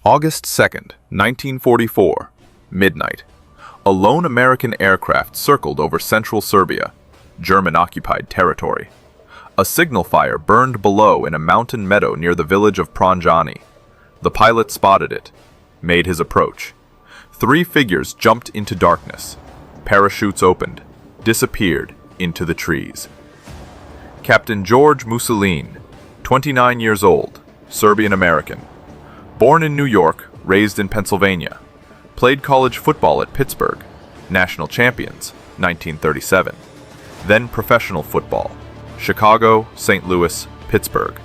August 2nd, 1944, midnight. A lone American aircraft circled over central Serbia, German-occupied territory. A signal fire burned below in a mountain meadow near the village of Pranjani. The pilot spotted it, made his approach. 3 figures jumped into darkness. Parachutes opened, disappeared into the trees. Captain George Mussolini, 29 years old, Serbian-American. Born in New York, raised in Pennsylvania. Played college football at Pittsburgh, national champions, 1937. Then professional football, Chicago, St. Louis, Pittsburgh.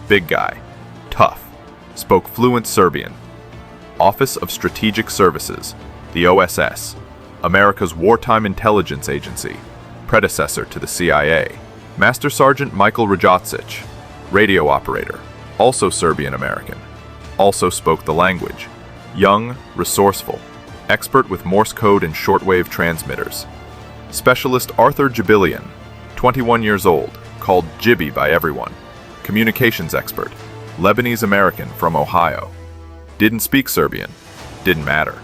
Big guy, tough, spoke fluent Serbian. Office of Strategic Services, the OSS, America's wartime intelligence agency, predecessor to the CIA. Master Sergeant Michael Rajacic, radio operator, also Serbian-American. Also spoke the language. Young, resourceful, expert with Morse code and shortwave transmitters. Specialist Arthur Jibilian, 21 years old, called Jibby by everyone. Communications expert, Lebanese-American from Ohio. Didn't speak Serbian. Didn't matter.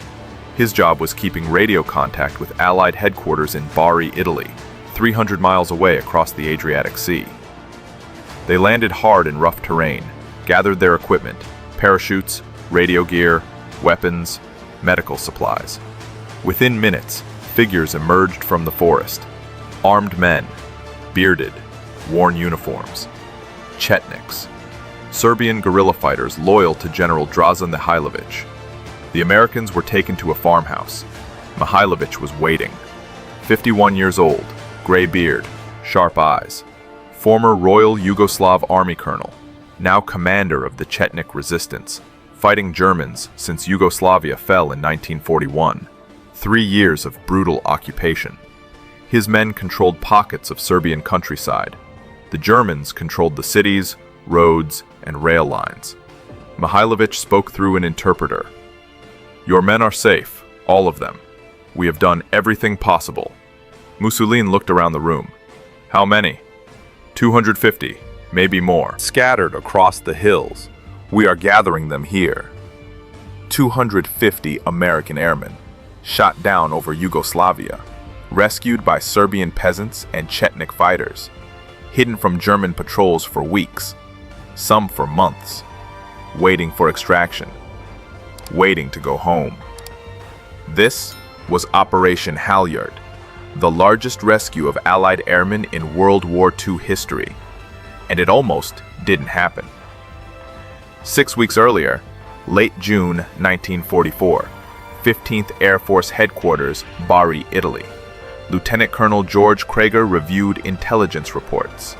His job was keeping radio contact with Allied headquarters in Bari, Italy, 300 miles away across the Adriatic Sea. They landed hard in rough terrain, gathered their equipment, parachutes, radio gear, weapons, medical supplies. Within minutes, figures emerged from the forest. Armed men, bearded, worn uniforms. Chetniks, Serbian guerrilla fighters loyal to General Dražan Mihailović. The Americans were taken to a farmhouse. Mihailović was waiting. 51 years old, gray beard, sharp eyes. Former Royal Yugoslav Army colonel, now commander of the Chetnik resistance, fighting Germans since Yugoslavia fell in 1941. 3 years of brutal occupation. His men controlled pockets of Serbian countryside. The Germans controlled the cities, roads, and rail lines. Mihailović spoke through an interpreter. "Your men are safe, all of them. We have done everything possible." Mussolini looked around the room. "How many?" 250, maybe more, scattered across the hills. We are gathering them here. 250 American airmen, shot down over Yugoslavia, rescued by Serbian peasants and Chetnik fighters, hidden from German patrols for weeks, some for months, waiting for extraction, waiting to go home. This was Operation Halyard, the largest rescue of Allied airmen in World War II history, and it almost didn't happen. 6 weeks earlier, late June 1944, 15th Air Force Headquarters, Bari, Italy. Lieutenant Colonel George Krager reviewed intelligence reports.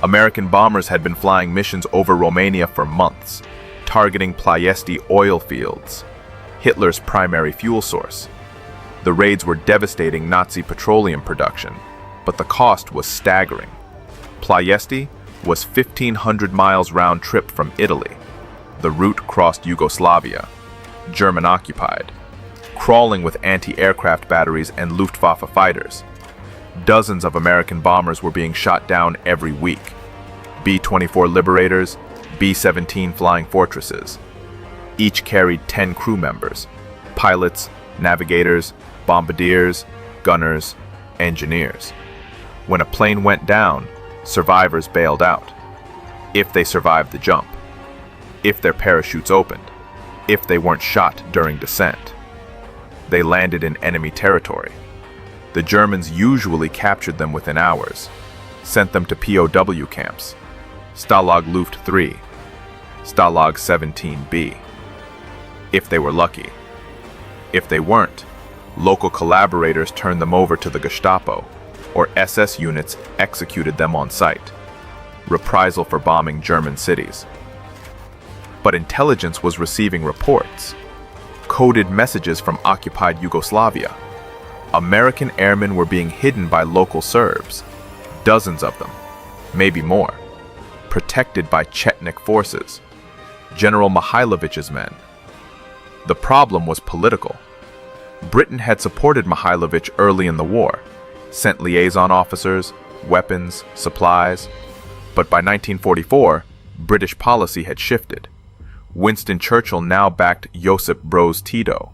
American bombers had been flying missions over Romania for months, targeting Ploiesti oil fields, Hitler's primary fuel source. The raids were devastating Nazi petroleum production, but the cost was staggering. Ploiesti was 1,500 miles round trip from Italy. The route crossed Yugoslavia, German-occupied, crawling with anti-aircraft batteries and Luftwaffe fighters. Dozens of American bombers were being shot down every week. B-24 Liberators, B-17 Flying Fortresses. Each carried 10 crew members, pilots, navigators, bombardiers, gunners, engineers. When a plane went down, survivors bailed out. If they survived the jump. If their parachutes opened. If they weren't shot during descent. They landed in enemy territory. The Germans usually captured them within hours, sent them to POW camps, Stalag Luft 3, Stalag 17B. If they were lucky. If they weren't, local collaborators turned them over to the Gestapo, or SS units executed them on site. Reprisal for bombing German cities. But intelligence was receiving reports, coded messages from occupied Yugoslavia. American airmen were being hidden by local Serbs, dozens of them, maybe more, protected by Chetnik forces, General Mihailović's men. The problem was political. Britain had supported Mihailović early in the war, sent liaison officers, weapons, supplies, but by 1944, British policy had shifted. Winston Churchill now backed Josip Broz Tito,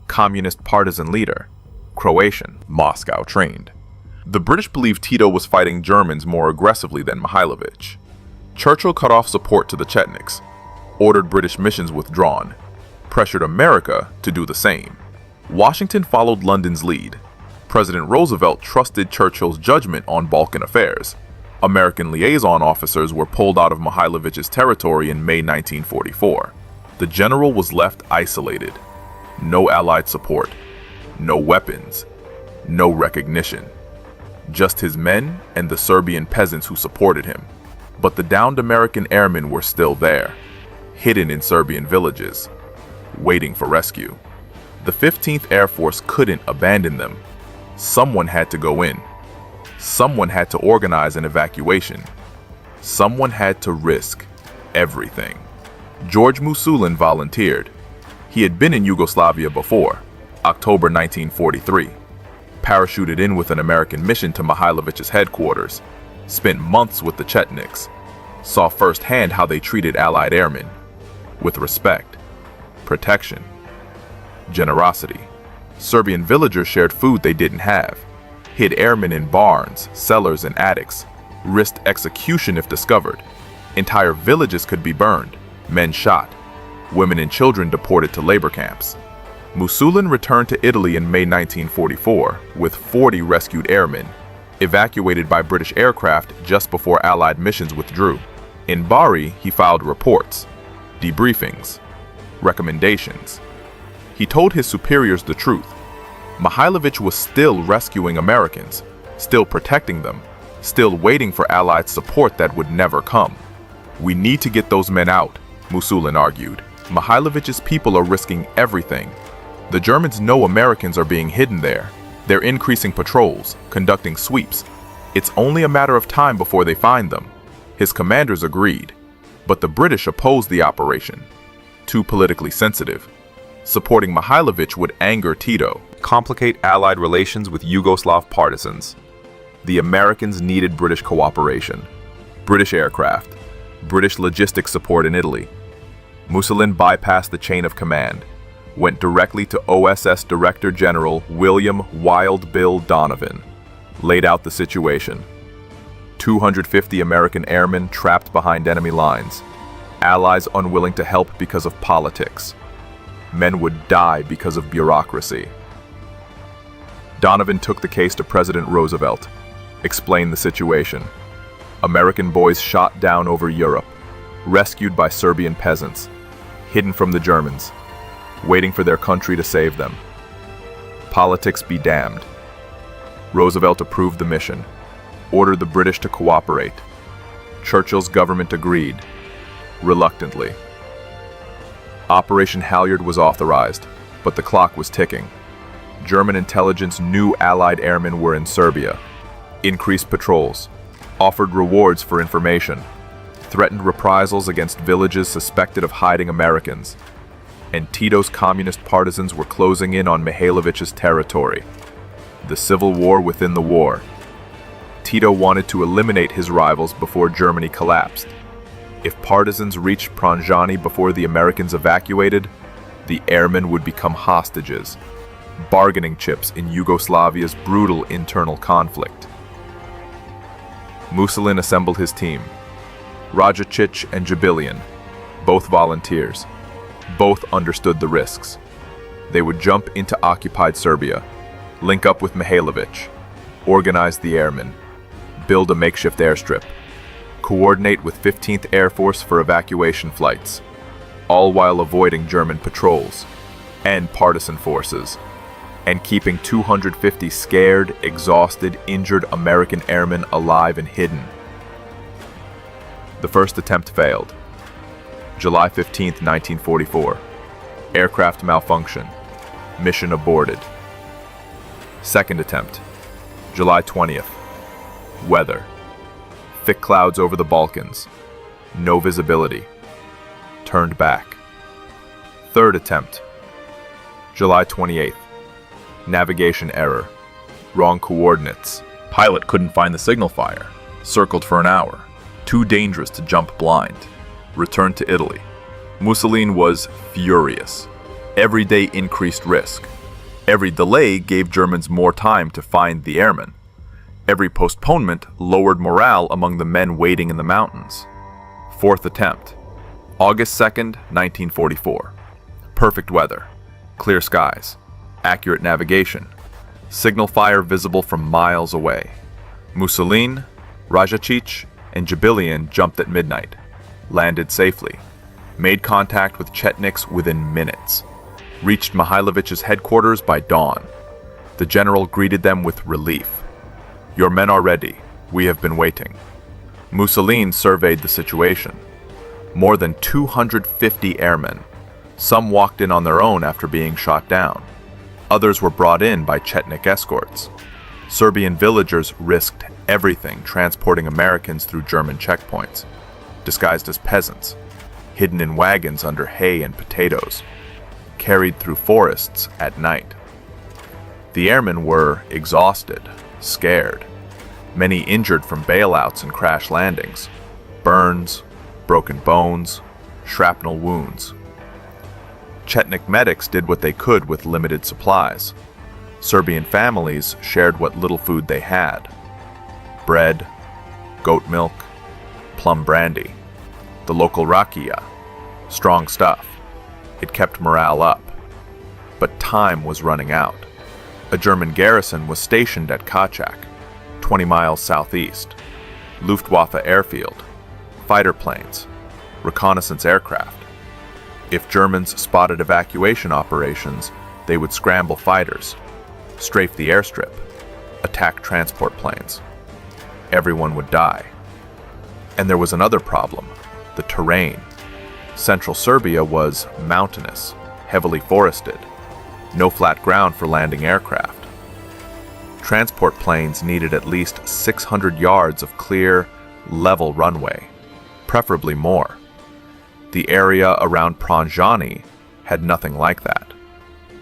communist partisan leader, Croatian, Moscow trained. The British believed Tito was fighting Germans more aggressively than Mihailovich. Churchill cut off support to the Chetniks, ordered British missions withdrawn, pressured America to do the same. Washington followed London's lead. President Roosevelt trusted Churchill's judgment on Balkan affairs. American liaison officers were pulled out of Mihailovich's territory in May 1944. The general was left isolated. No Allied support, no weapons, no recognition. Just his men and the Serbian peasants who supported him. But the downed American airmen were still there, hidden in Serbian villages, waiting for rescue. The 15th Air Force couldn't abandon them. Someone had to go in. Someone had to organize an evacuation. Someone had to risk everything. George Musulin volunteered. He had been in Yugoslavia before, October 1943. Parachuted in with an American mission to Mihailovich's headquarters, spent months with the Chetniks, saw firsthand how they treated Allied airmen, with respect, protection, generosity. Serbian villagers shared food they didn't have, hid airmen in barns, cellars, and attics, risked execution if discovered. Entire villages could be burned, men shot, women and children deported to labor camps. Musulin returned to Italy in May 1944 with 40 rescued airmen, evacuated by British aircraft just before Allied missions withdrew. In Bari, he filed reports, debriefings, recommendations. He told his superiors the truth. Mihailovich was still rescuing Americans, still protecting them, still waiting for Allied support that would never come. We need to get those men out, Musulin argued. Mihailovich's people are risking everything. The Germans know Americans are being hidden there. They're increasing patrols, conducting sweeps. It's only a matter of time before they find them. His commanders agreed, but the British opposed the operation. Too politically sensitive. Supporting Mihailovich would anger Tito, complicate Allied relations with Yugoslav partisans. The Americans needed British cooperation. British aircraft, British logistics support in Italy. Musulin bypassed the chain of command, went directly to OSS Director General William Wild Bill Donovan, laid out the situation. 250 American airmen trapped behind enemy lines, allies unwilling to help because of politics. Men would die because of bureaucracy. Donovan took the case to President Roosevelt, explained the situation. American boys shot down over Europe, rescued by Serbian peasants, hidden from the Germans, waiting for their country to save them. Politics be damned. Roosevelt approved the mission, ordered the British to cooperate. Churchill's government agreed, reluctantly. Operation Halyard was authorized, but the clock was ticking. German intelligence knew Allied airmen were in Serbia, increased patrols, offered rewards for information, threatened reprisals against villages suspected of hiding Americans, and Tito's communist partisans were closing in on Mihailovich's territory. The civil war within the war. Tito wanted to eliminate his rivals before Germany collapsed. If partisans reached Pranjani before the Americans evacuated, the airmen would become hostages, bargaining chips in Yugoslavia's brutal internal conflict. Musulin assembled his team. Rajacic and Jabilian, both volunteers. Both understood the risks. They would jump into occupied Serbia, link up with Mihailovich, organize the airmen, build a makeshift airstrip, coordinate with 15th Air Force for evacuation flights, all while avoiding German patrols and partisan forces, and keeping 250 scared, exhausted, injured American airmen alive and hidden. The first attempt failed. July 15, 1944. Aircraft malfunction. Mission aborted. Second attempt. July 20th. Weather. Thick clouds over the Balkans. No visibility. Turned back. Third attempt. July 28th. Navigation error. Wrong coordinates. Pilot couldn't find the signal fire. Circled for an hour. Too dangerous to jump blind. Returned to Italy. Mussolini was furious. Every day increased risk. Every delay gave Germans more time to find the airmen. Every postponement lowered morale among the men waiting in the mountains. Fourth attempt. August 2nd, 1944. Perfect weather. Clear skies. Accurate navigation. Signal fire visible from miles away. Mussolini, Rajicic, and Jibilian jumped at midnight. Landed safely. Made contact with Chetniks within minutes. Reached Mihailovich's headquarters by dawn. The general greeted them with relief. "Your men are ready. We have been waiting." Mussolini surveyed the situation. More than 250 airmen. Some walked in on their own after being shot down. Others were brought in by Chetnik escorts. Serbian villagers risked everything transporting Americans through German checkpoints, disguised as peasants, hidden in wagons under hay and potatoes, carried through forests at night. The airmen were exhausted, scared, many injured from bailouts and crash landings, burns, broken bones, shrapnel wounds. Chetnik medics did what they could with limited supplies. Serbian families shared what little food they had. Bread, goat milk, plum brandy, the local rakia, strong stuff. It kept morale up. But time was running out. A German garrison was stationed at Kachak, 20 miles southeast. Luftwaffe airfield, fighter planes, reconnaissance aircraft. If Germans spotted evacuation operations, they would scramble fighters, strafe the airstrip, attack transport planes. Everyone would die. And there was another problem, the terrain. Central Serbia was mountainous, heavily forested, no flat ground for landing aircraft. Transport planes needed at least 600 yards of clear, level runway, preferably more. The area around Pranjani had nothing like that.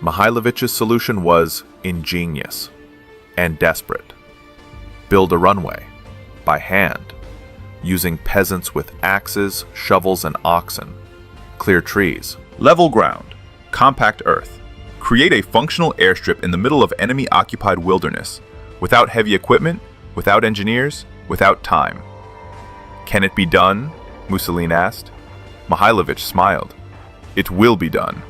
Mihailovich's solution was ingenious and desperate. Build a runway, by hand, using peasants with axes, shovels, and oxen. Clear trees. Level ground. Compact earth. Create a functional airstrip in the middle of enemy-occupied wilderness, without heavy equipment, without engineers, without time. Can it be done? Mussolini asked. Mihailovich smiled. It will be done.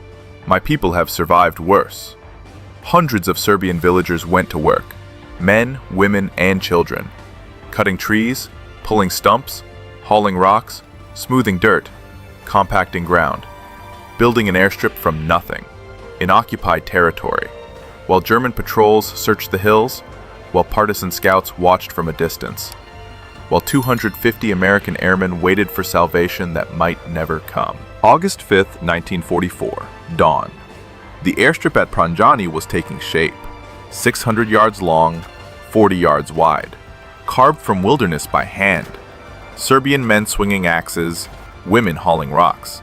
My people have survived worse. Hundreds of Serbian villagers went to work, men, women, and children, cutting trees, pulling stumps, hauling rocks, smoothing dirt, compacting ground, building an airstrip from nothing, in occupied territory, while German patrols searched the hills, while partisan scouts watched from a distance, while 250 American airmen waited for salvation that might never come. August 5th, 1944, dawn. The airstrip at Pranjani was taking shape, 600 yards long, 40 yards wide, carved from wilderness by hand. Serbian men swinging axes, women hauling rocks,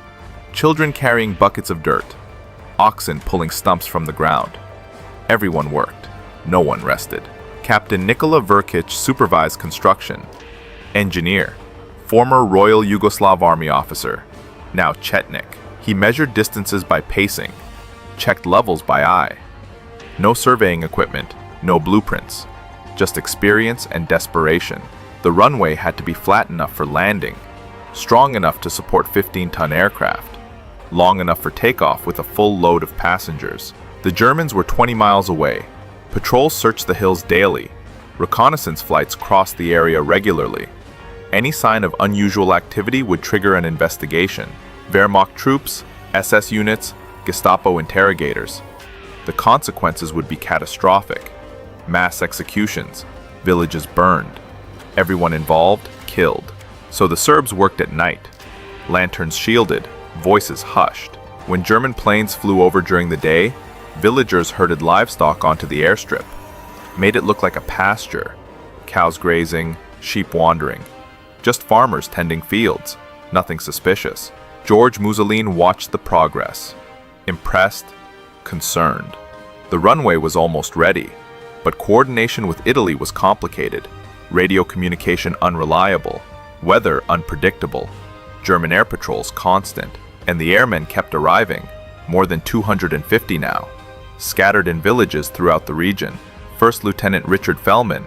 children carrying buckets of dirt, oxen pulling stumps from the ground. Everyone worked. No one rested. Captain Nikola Vrkic supervised construction. Engineer, former Royal Yugoslav Army officer, now Chetnik. He measured distances by pacing, checked levels by eye. No surveying equipment, no blueprints, just experience and desperation. The runway had to be flat enough for landing, strong enough to support 15-ton aircraft, long enough for takeoff with a full load of passengers. The Germans were 20 miles away. Patrols searched the hills daily. Reconnaissance flights crossed the area regularly. Any sign of unusual activity would trigger an investigation. Wehrmacht troops, SS units, Gestapo interrogators. The consequences would be catastrophic. Mass executions, villages burned, everyone involved killed. So the Serbs worked at night. Lanterns shielded, voices hushed. When German planes flew over during the day, villagers herded livestock onto the airstrip, made it look like a pasture. Cows grazing, sheep wandering. Just farmers tending fields, nothing suspicious. George Mussolini watched the progress, impressed, concerned. The runway was almost ready, but coordination with Italy was complicated, radio communication unreliable, weather unpredictable, German air patrols constant, And the airmen kept arriving, more than 250 now, scattered in villages throughout the region. First Lieutenant Richard Fellman,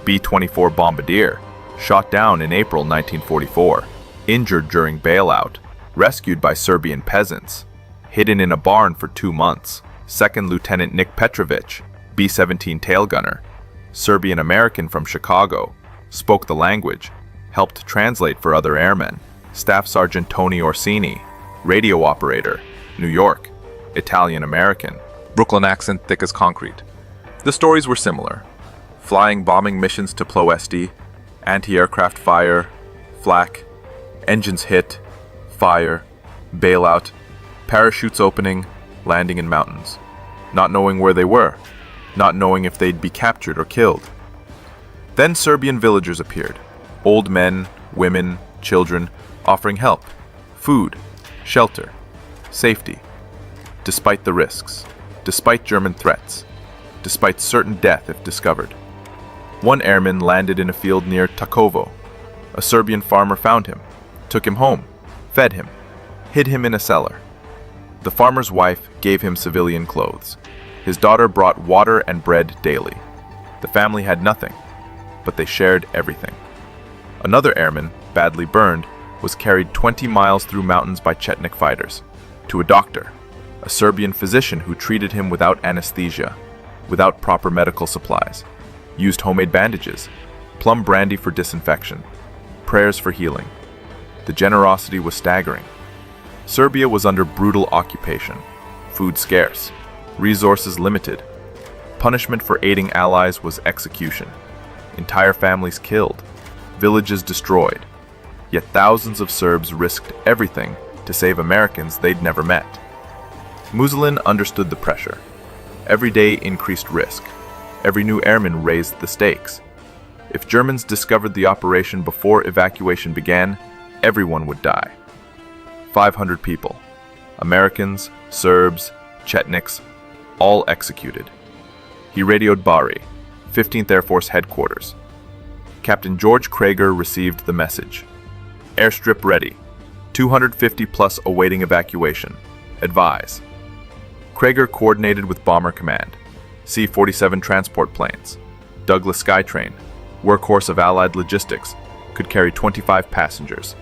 B-24 bombardier, shot down in April 1944, injured during bailout, rescued by Serbian peasants, hidden in a barn for 2 months. Second Lieutenant Nick Petrovich, B-17 tail gunner, Serbian-American from Chicago, spoke the language, helped translate for other airmen. Staff Sergeant Tony Orsini, radio operator, New York, Italian-American, Brooklyn accent thick as concrete. The stories were similar. Flying bombing missions to Ploesti, anti-aircraft fire, flak, engines hit, fire, bailout, parachutes opening, landing in mountains, not knowing where they were, not knowing if they'd be captured or killed. Then Serbian villagers appeared, old men, women, children, offering help, food, shelter, safety, despite the risks, despite German threats, despite certain death if discovered. One airman landed in a field near Takovo. A Serbian farmer found him, took him home, fed him, hid him in a cellar. The farmer's wife gave him civilian clothes. His daughter brought water and bread daily. The family had nothing, but they shared everything. Another airman, badly burned, was carried 20 miles through mountains by Chetnik fighters, to a doctor, a Serbian physician who treated him without anesthesia, without proper medical supplies, used homemade bandages, plum brandy for disinfection, prayers for healing. The generosity was staggering. Serbia was under brutal occupation, food scarce, resources limited. Punishment for aiding allies was execution. Entire families killed, villages destroyed. Yet thousands of Serbs risked everything to save Americans they'd never met. Muslin understood the pressure. Every day increased risk. Every new airman raised the stakes. If Germans discovered the operation before evacuation began, everyone would die. 500 people, Americans, Serbs, Chetniks, all executed. He radioed Bari, 15th Air Force Headquarters. Captain George Krager received the message. Airstrip ready. 250 plus awaiting evacuation. Advise. Krager coordinated with Bomber Command, C-47 transport planes, Douglas Skytrain, workhorse of Allied logistics, could carry 25 passengers.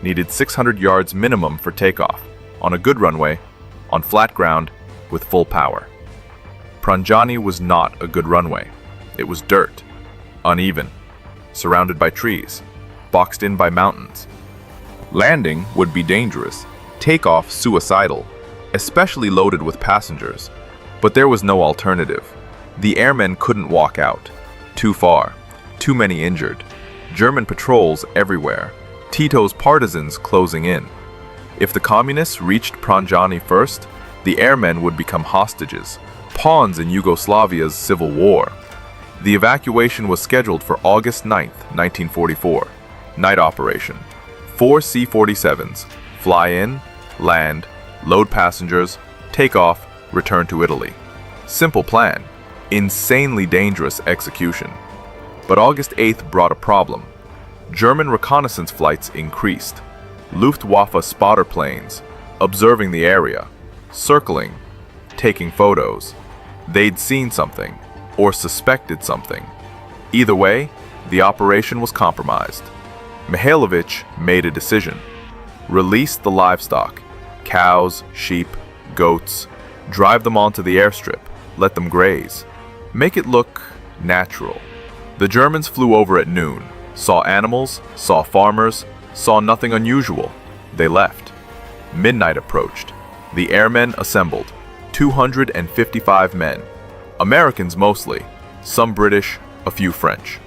Needed 600 yards minimum for takeoff, on a good runway, on flat ground, with full power. Pranjani was not a good runway. It was dirt, uneven, surrounded by trees, boxed in by mountains. Landing would be dangerous, takeoff suicidal, especially loaded with passengers. But there was no alternative. The airmen couldn't walk out. Too far, too many injured. German patrols everywhere. Tito's partisans closing in. If the communists reached Pranjani first, the airmen would become hostages, pawns in Yugoslavia's civil war. The evacuation was scheduled for August 9, 1944. Night operation. 4 C-47s, fly in, land, load passengers, take off, return to Italy. Simple plan, insanely dangerous execution. But August 8th brought a problem. German reconnaissance flights increased. Luftwaffe spotter planes, observing the area, circling, taking photos. They'd seen something, or suspected something. Either way, the operation was compromised. Mihailovich made a decision. Release the livestock, cows, sheep, goats, drive them onto the airstrip, let them graze. Make it look natural. The Germans flew over at noon, saw animals, saw farmers, saw nothing unusual. They left. Midnight approached. The airmen assembled, 255 men. Americans mostly, some British, a few French.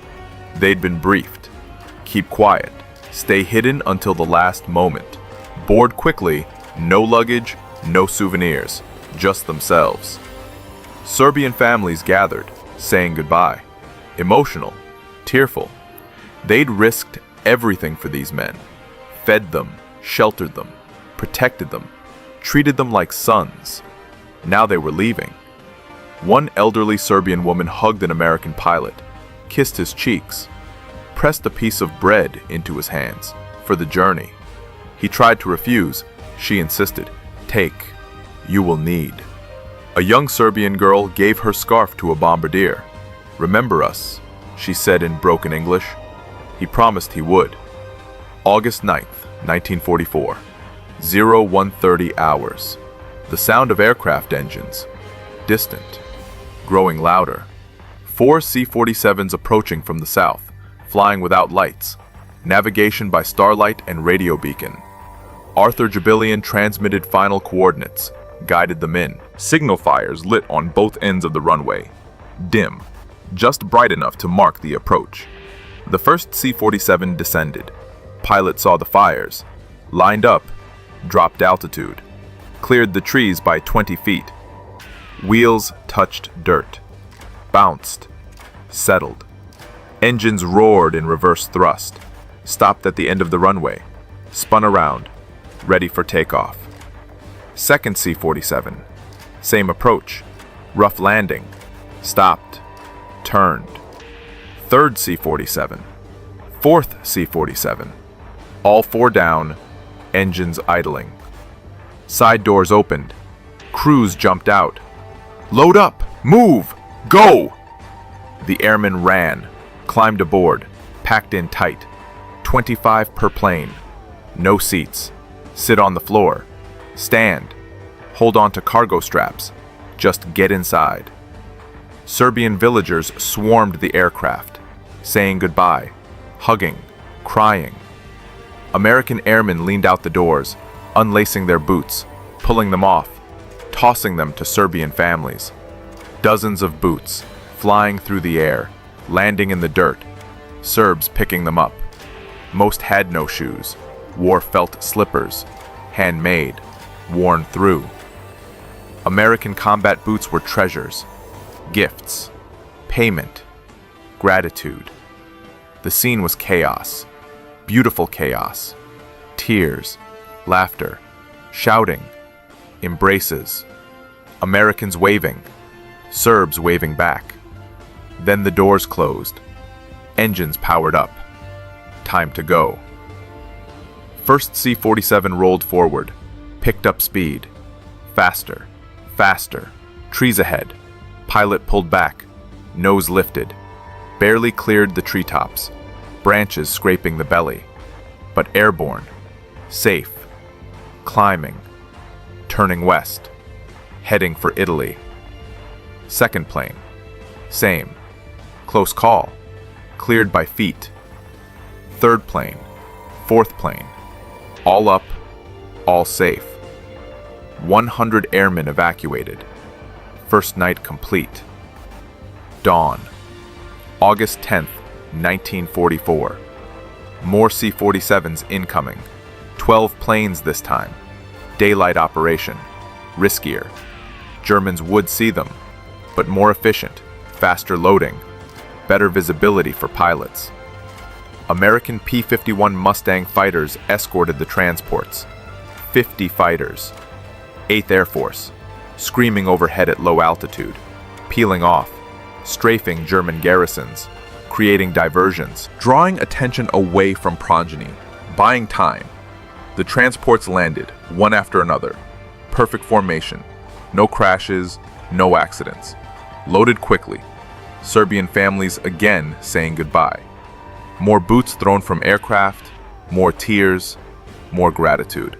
They'd been briefed. Keep quiet, stay hidden until the last moment. Board quickly, no luggage, no souvenirs, just themselves. Serbian families gathered, saying goodbye. Emotional, tearful. They'd risked everything for these men. Fed them, sheltered them, protected them, treated them like sons. Now they were leaving. One elderly Serbian woman hugged an American pilot, kissed his cheeks, pressed a piece of bread into his hands for the journey. He tried to refuse. She insisted, "Take. You will need." A young Serbian girl gave her scarf to a bombardier. "Remember us," she said in broken English. He promised he would. August 9th, 1944. 0130 hours. The sound of aircraft engines. Distant. Growing louder. 4 C-47s approaching from the south, flying without lights. Navigation by starlight and radio beacon. Arthur Jubilian transmitted final coordinates, guided them in. Signal fires lit on both ends of the runway. Dim, just bright enough to mark the approach. The first C-47 descended. Pilot saw the fires, lined up, dropped altitude, cleared the trees by 20 feet. Wheels touched dirt, bounced, settled. Engines roared in reverse thrust, stopped at the end of the runway, spun around, ready for takeoff. Second C-47, same approach, rough landing, stopped, turned. Third C-47, fourth C-47, all 4 down, engines idling. Side doors opened, crews jumped out. "Load up! Move! Go!" The airmen ran, climbed aboard, packed in tight. 25 per plane. No seats. Sit on the floor. Stand. Hold on to cargo straps. Just get inside. Serbian villagers swarmed the aircraft, saying goodbye, hugging, crying. American airmen leaned out the doors, unlacing their boots, pulling them off, tossing them to Serbian families. Dozens of boots, flying through the air, landing in the dirt, Serbs picking them up. Most had no shoes, wore felt slippers, handmade, worn through. American combat boots were treasures, gifts, payment, gratitude. The scene was chaos, beautiful chaos, tears, laughter, shouting, embraces, Americans waving, Serbs waving back. Then the doors closed, engines powered up. Time to go. First C-47 rolled forward, picked up speed. Faster, faster, trees ahead. Pilot pulled back, nose lifted. Barely cleared the treetops, branches scraping the belly. But airborne, safe, climbing, turning west, heading for Italy. Second plane, same, close call, cleared by feet. Third plane, fourth plane, all up, all safe. 100 airmen evacuated. First night complete. Dawn. August 10th, 1944. More C-47s incoming. 12 planes this time. Daylight operation. Riskier. Germans would see them, but more efficient, faster loading, better visibility for pilots. American P-51 Mustang fighters escorted the transports. 50 fighters. 8th Air Force, screaming overhead at low altitude, peeling off, strafing German garrisons, creating diversions, drawing attention away from progeny, buying time. The transports landed, one after another. Perfect formation. No crashes, no accidents. Loaded quickly. Serbian families again saying goodbye. More boots thrown from aircraft, more tears, more gratitude.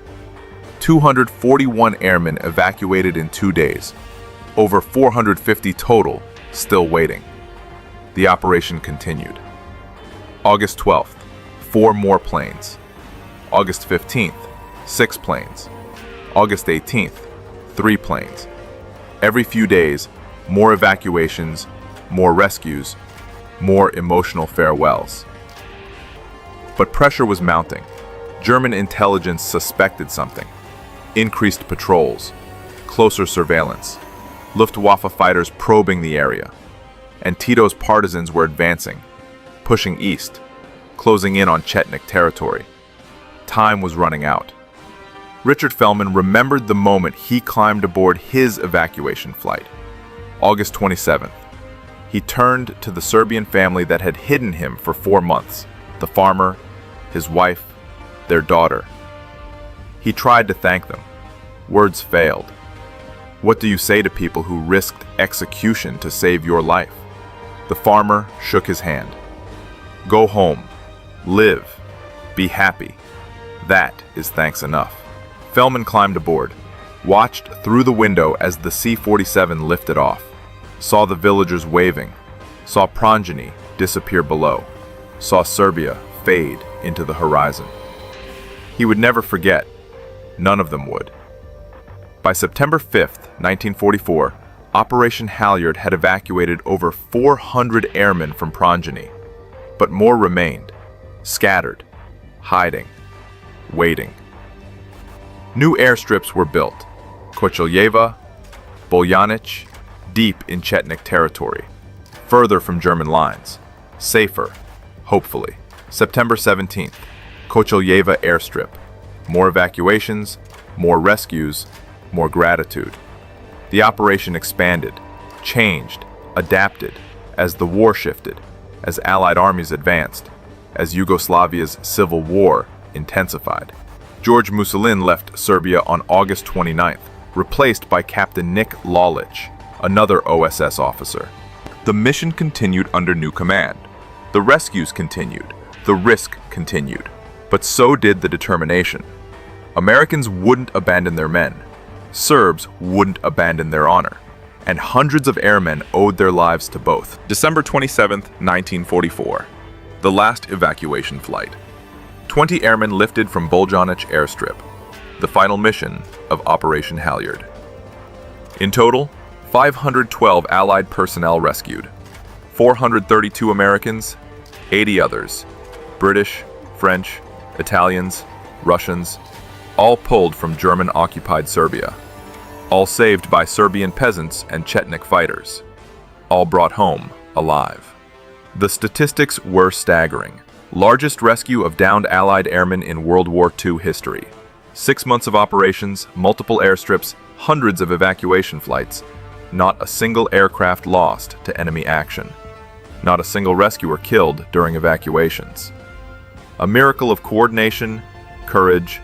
241 airmen evacuated in 2 days. Over 450 total still waiting. The operation continued. August 12th, 4 more planes. August 15th, 6 planes. August 18th, 3 planes. Every few days, more evacuations, more rescues, more emotional farewells. But pressure was mounting. German intelligence suspected something. Increased patrols, closer surveillance, Luftwaffe fighters probing the area, and Tito's partisans were advancing, pushing east, closing in on Chetnik territory. Time was running out. Richard Fellman remembered the moment he climbed aboard his evacuation flight. August 27th. He turned to the Serbian family that had hidden him for 4 months, the farmer, his wife, their daughter. He tried to thank them. Words failed. What do you say to people who risked execution to save your life? The farmer shook his hand. Go home. Live. Be happy. That is thanks enough. Fellman climbed aboard, watched through the window as the C-47 lifted off, saw the villagers waving, saw Pronjani disappear below, saw Serbia fade into the horizon. He would never forget. None of them would. By September 5th, 1944, Operation Halyard had evacuated over 400 airmen from Pronjani, but more remained, scattered, hiding, waiting. New airstrips were built, Kocheljeva, Brilliance, deep in Chetnik territory, further from German lines, safer, hopefully. September 17th, Kocheljeva airstrip. More evacuations, more rescues, more gratitude. The operation expanded, changed, adapted, as the war shifted, as Allied armies advanced, as Yugoslavia's civil war intensified. George Mussolini left Serbia on August 29th, replaced by Captain Nick Lalic, another OSS officer. The mission continued under new command. The rescues continued. The risk continued. But so did the determination. Americans wouldn't abandon their men. Serbs wouldn't abandon their honor. And hundreds of airmen owed their lives to both. December 27, 1944. The last evacuation flight. 20 airmen lifted from Brilliance airstrip. The final mission of Operation Halyard. In total, 512 Allied personnel rescued. 432 Americans, 80 others. British, French, Italians, Russians, all pulled from German-occupied Serbia. All saved by Serbian peasants and Chetnik fighters. All brought home alive. The statistics were staggering. Largest rescue of downed Allied airmen in World War II history. 6 months of operations, multiple airstrips, hundreds of evacuation flights. Not a single aircraft lost to enemy action. Not a single rescuer killed during evacuations. A miracle of coordination, courage,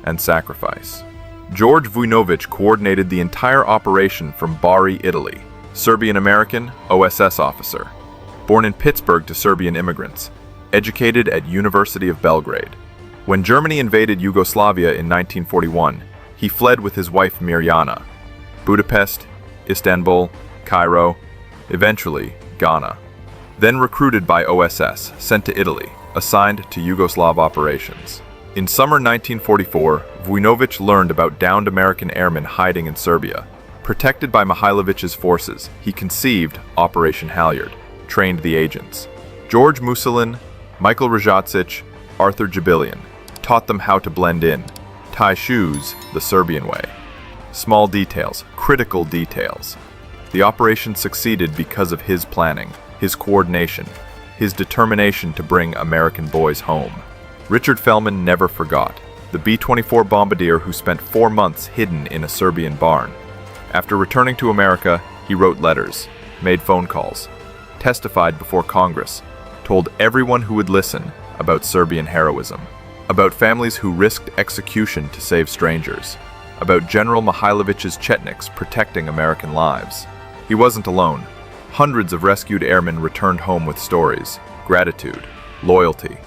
and sacrifice. George Vujnovic coordinated the entire operation from Bari, Italy. Serbian-American, OSS officer. Born in Pittsburgh to Serbian immigrants. Educated at University of Belgrade. When Germany invaded Yugoslavia in 1941, he fled with his wife Mirjana. Budapest, Istanbul, Cairo, eventually Ghana. Then recruited by OSS, sent to Italy, assigned to Yugoslav operations. In summer 1944, Vujnovic learned about downed American airmen hiding in Serbia. Protected by Mihailovic's forces, he conceived Operation Halyard, trained the agents. George Mussolini, Michael Rajacic, Arthur Jabilian taught them how to blend in, tie shoes the Serbian way. Small details, critical details. The operation succeeded because of his planning, his coordination, his determination to bring American boys home. Richard Fellman never forgot, the B-24 bombardier who spent 4 months hidden in a Serbian barn. After returning to America, he wrote letters, made phone calls, testified before Congress, told everyone who would listen about Serbian heroism, about families who risked execution to save strangers, about General Mihailovic's Chetniks protecting American lives. He wasn't alone. Hundreds of rescued airmen returned home with stories, gratitude, loyalty.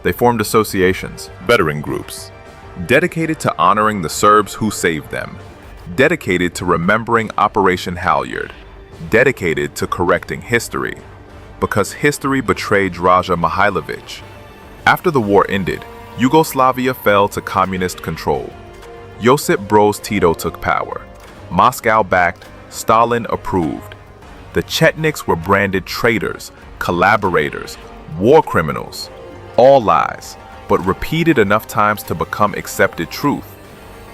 They formed associations, veteran groups, dedicated to honoring the Serbs who saved them, dedicated to remembering Operation Halyard, dedicated to correcting history, because history betrayed Draža Mihailovic. After the war ended, Yugoslavia fell to communist control. Josip Broz Tito took power. Moscow backed, Stalin approved. The Chetniks were branded traitors, collaborators, war criminals. All lies, but repeated enough times to become accepted truth.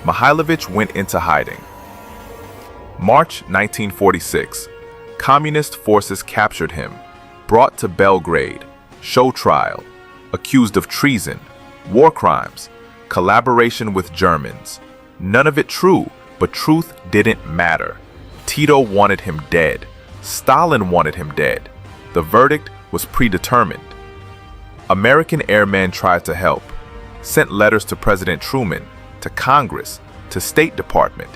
Mihailovic went into hiding. March 1946. Communist forces captured him, brought to Belgrade, show trial, accused of treason, war crimes, collaboration with Germans. None of it true, but truth didn't matter. Tito wanted him dead. Stalin wanted him dead. The verdict was predetermined. American airmen tried to help, sent letters to President Truman, to to Congress, to State Department,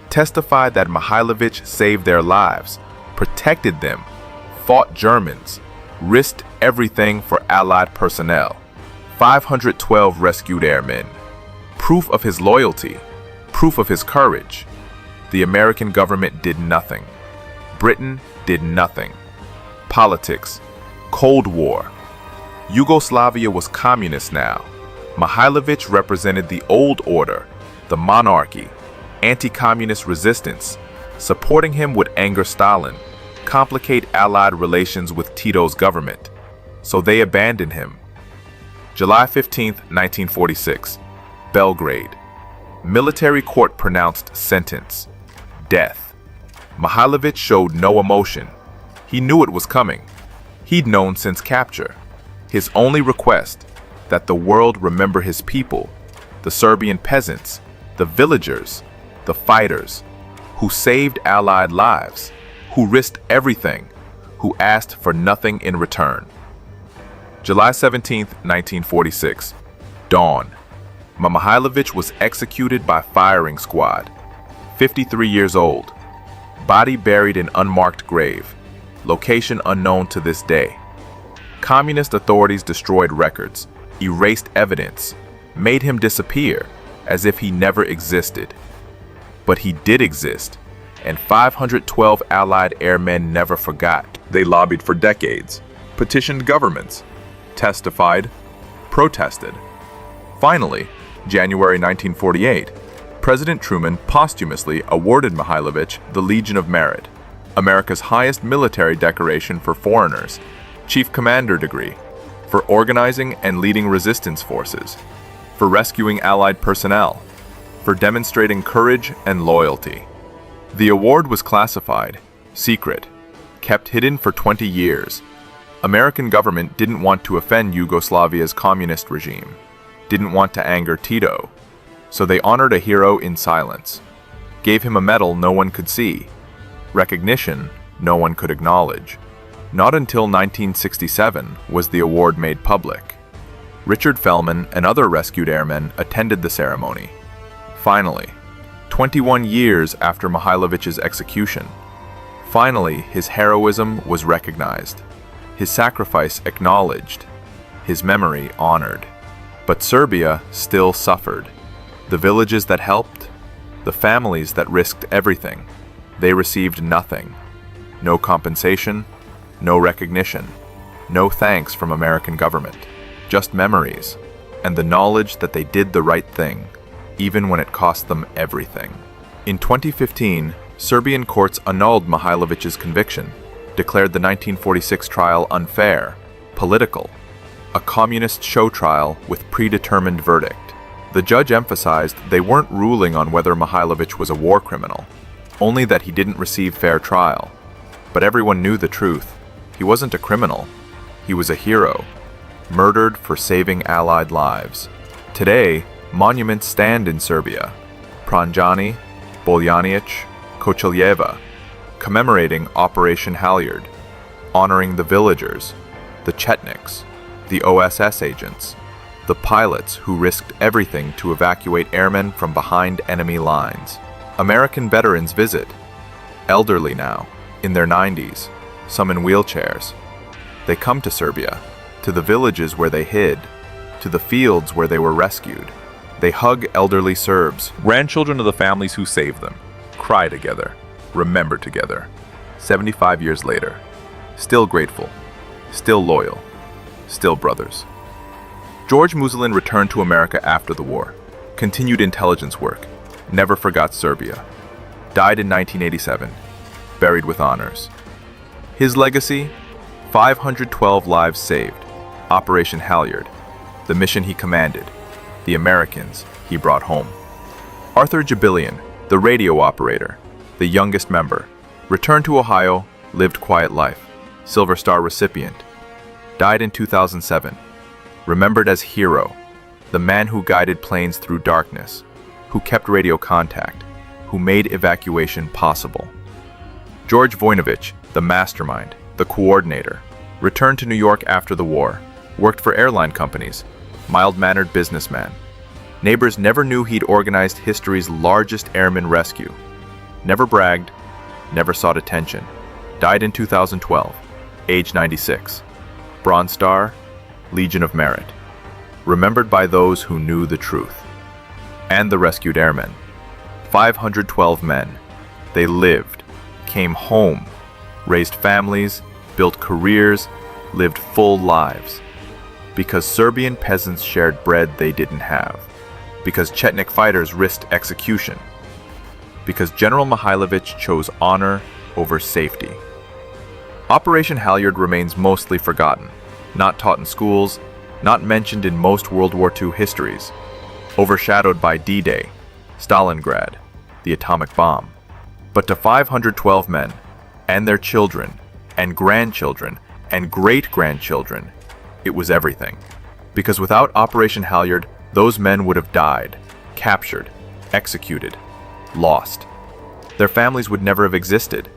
testified that Mihailovich saved their lives, protected them, fought Germans, risked everything for Allied personnel. 512 rescued airmen. Proof of his loyalty, proof of his courage. The American government did nothing. Britain did nothing. Politics. Cold War. Yugoslavia was communist now. Mihailovich represented the old order, the monarchy, anti-communist resistance. Supporting him would anger Stalin, complicate Allied relations with Tito's government. So they abandoned him. July 15, 1946. Belgrade. Military court pronounced sentence. Death. Mihailovich showed no emotion. He knew it was coming. He'd known since capture. His only request, that the world remember his people, the Serbian peasants, the villagers, the fighters, who saved Allied lives, who risked everything, who asked for nothing in return. July 17, 1946. Dawn. Mihailovich was executed by firing squad. 53 years old. Body buried in unmarked grave. Location unknown to this day. Communist authorities destroyed records, erased evidence, made him disappear as if he never existed. But he did exist, and 512 Allied airmen never forgot. They lobbied for decades, petitioned governments, testified, protested. Finally, January 1948, President Truman posthumously awarded Mihailovich the Legion of Merit, America's highest military decoration for foreigners, Chief Commander degree, for organizing and leading resistance forces, for rescuing Allied personnel, for demonstrating courage and loyalty. The award was classified, secret, kept hidden for 20 years. American government didn't want to offend Yugoslavia's communist regime, didn't want to anger Tito, so they honored a hero in silence, gave him a medal no one could see, recognition no one could acknowledge. Not until 1967 was the award made public. Richard Fellman and other rescued airmen attended the ceremony. Finally, 21 years after Mihailovich's execution, finally his heroism was recognized, his sacrifice acknowledged, his memory honored. But Serbia still suffered. The villages that helped, the families that risked everything, they received nothing. No compensation, no recognition, no thanks from American government, just memories, and the knowledge that they did the right thing, even when it cost them everything. In 2015, Serbian courts annulled Mihailovich's conviction, declared the 1946 trial unfair, political, a communist show trial with predetermined verdict. The judge emphasized they weren't ruling on whether Mihailovich was a war criminal, only that he didn't receive fair trial. But everyone knew the truth. He wasn't a criminal. He was a hero, murdered for saving Allied lives. Today, monuments stand in Serbia. Pranjani, Boljanic, Kočeljeva, commemorating Operation Halyard, honoring the villagers, the Chetniks, the OSS agents, the pilots who risked everything to evacuate airmen from behind enemy lines. American veterans visit, elderly now, in their 90s, some in wheelchairs. They come to Serbia, to the villages where they hid, to the fields where they were rescued. They hug elderly Serbs, grandchildren of the families who saved them, cry together, remember together. 75 years later, still grateful, still loyal, still brothers. George Musalin returned to America after the war, continued intelligence work, never forgot Serbia. Died in 1987, buried with honors. His legacy? 512 lives saved, Operation Halyard, the mission he commanded, the Americans he brought home. Arthur Jabilian, the radio operator, the youngest member, returned to Ohio, lived quiet life, Silver Star recipient. Died in 2007, remembered as hero, the man who guided planes through darkness, who kept radio contact, who made evacuation possible. George Voinovich, the mastermind, the coordinator, returned to New York after the war, worked for airline companies, mild-mannered businessman. Neighbors never knew he'd organized history's largest airman rescue. Never bragged, never sought attention. Died in 2012, age 96. Bronze Star, Legion of Merit. Remembered by those who knew the truth. And the rescued airmen. 512 men. They lived, came home, raised families, built careers, lived full lives. Because Serbian peasants shared bread they didn't have. Because Chetnik fighters risked execution. Because General Mihailovich chose honor over safety. Operation Halyard remains mostly forgotten, not taught in schools, not mentioned in most World War II histories, overshadowed by D-Day, Stalingrad, the atomic bomb. But to 512 men, and their children, and grandchildren, and great-grandchildren, it was everything. Because without Operation Halyard, those men would have died, captured, executed, lost. Their families would never have existed.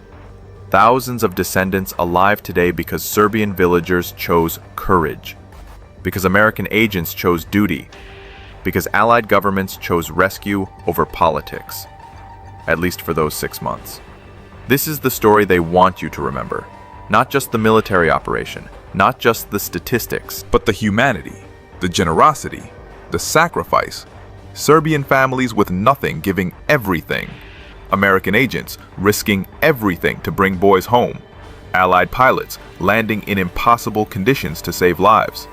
Thousands of descendants alive today because Serbian villagers chose courage, because American agents chose duty, because Allied governments chose rescue over politics, at least for those 6 months. This is the story they want you to remember, not just the military operation, not just the statistics, but the humanity, the generosity, the sacrifice. Serbian families with nothing giving everything. American agents risking everything to bring boys home. Allied pilots landing in impossible conditions to save lives.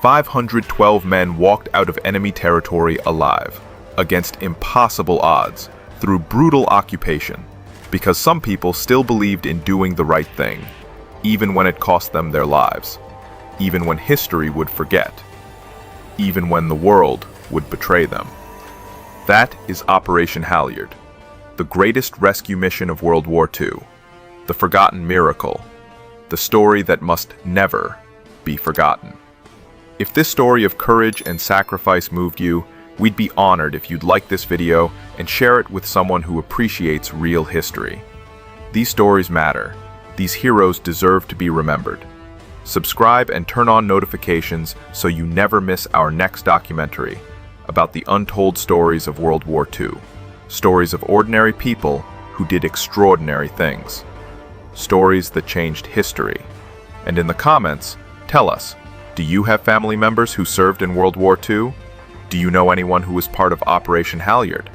512 men walked out of enemy territory alive, against impossible odds, through brutal occupation, because some people still believed in doing the right thing, even when it cost them their lives, even when history would forget, even when the world would betray them. That is Operation Halyard, the greatest rescue mission of World War II, the forgotten miracle, the story that must never be forgotten. If this story of courage and sacrifice moved you, we'd be honored if you'd like this video and share it with someone who appreciates real history. These stories matter. These heroes deserve to be remembered. Subscribe and turn on notifications so you never miss our next documentary about the untold stories of World War II. Stories of ordinary people who did extraordinary things. Stories that changed history. And in the comments, tell us, do you have family members who served in World War II? Do you know anyone who was part of Operation Halyard?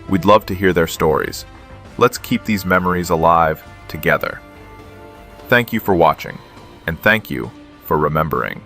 We'd love to hear their stories. Let's keep these memories alive together. Thank you for watching, and thank you for remembering.